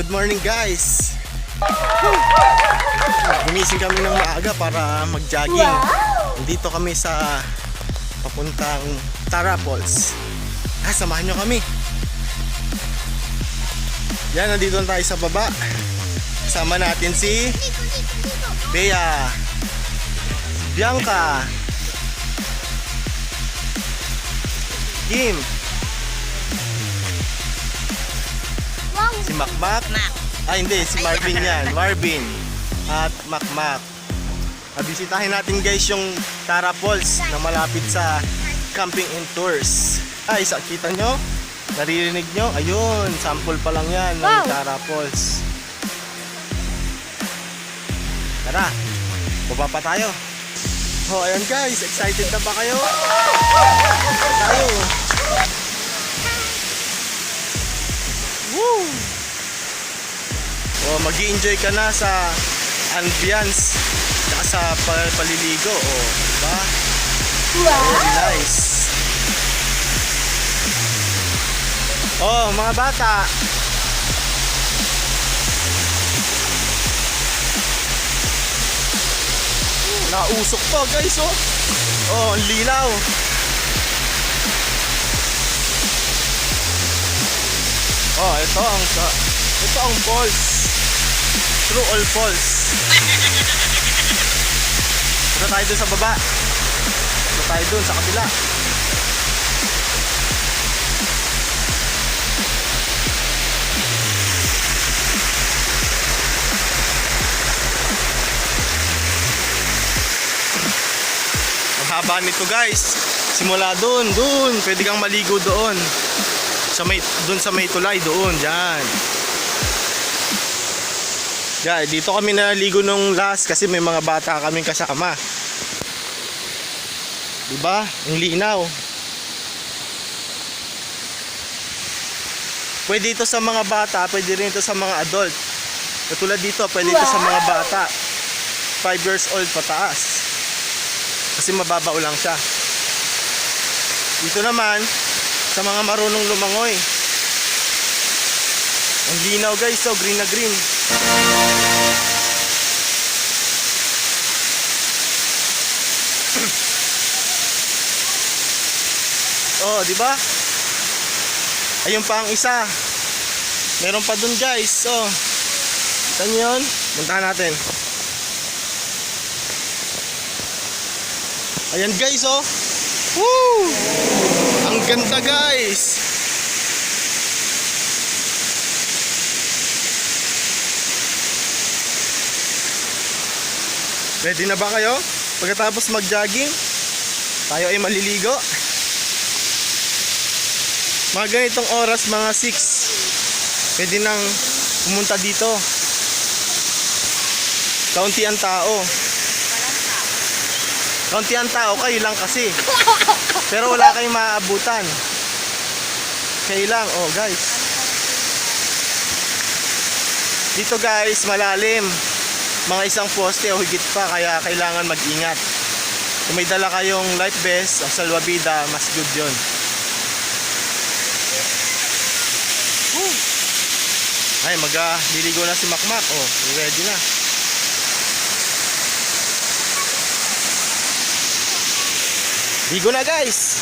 Good morning guys. Gumising kami ng maaga para mag-jogging. Nandito kami sa papuntang Tara Falls. Samahan nyo kami. Yan, nandito tayo sa baba. Kasama natin si Bea, Bianca, Kim, si Makmak. Hindi, si Marvin yan. Marvin at Makmak. Bisitahin natin guys yung Tara Falls na malapit sa Camping and Tours. Kita nyo? Naririnig nyo? Ayun, sample pa lang yan ng Tara Falls. Tara, baba pa tayo. Ayan guys, excited na ba kayo? Tayo. Woo! Mag-i-enjoy ka na sa ambience at sa paliligo. Diba? Very nice. Mga bata. Nausok pa guys, ang linaw. Ito ang falls. True all falls. Punta tayo dun sa baba. Punta tayo dun sa kabila. Ang haba nito guys. Simula dun. Pwede kang maligo doon. Doon sa may tulay doon. Diyan. Dito kami naligo nung last kasi may mga bata kaming kasama. Diba? Ang linaw. Pwede ito sa mga bata, pwede rin ito sa mga adult. Katulad dito, pwede ito sa mga bata 5 years old pataas. Kasi mababaw lang siya. Dito naman sa mga marunong lumangoy. Ang linaw guys, green na green. Di ba? Ayun pa ang isa. Meron pa dun guys. Kita niyo yun? Puntahan natin. Ayan guys, Woo! Ang ganda guys. Ready na ba kayo? Pagkatapos mag-jogging, tayo ay maliligo. Mga ganitong oras, mga 6, pwede nang pumunta dito. Kaunti ang tao. Kaunti ang tao, kayo lang kasi. Pero wala kayong maaabutan. Kayo lang, guys. Dito guys, malalim. Mga isang poste o higit pa, kaya kailangan mag-ingat. Kung may dala kayong life vest o salwabida, mas good yun. Magliligo na si Makmak. Ready na. Ligo na guys.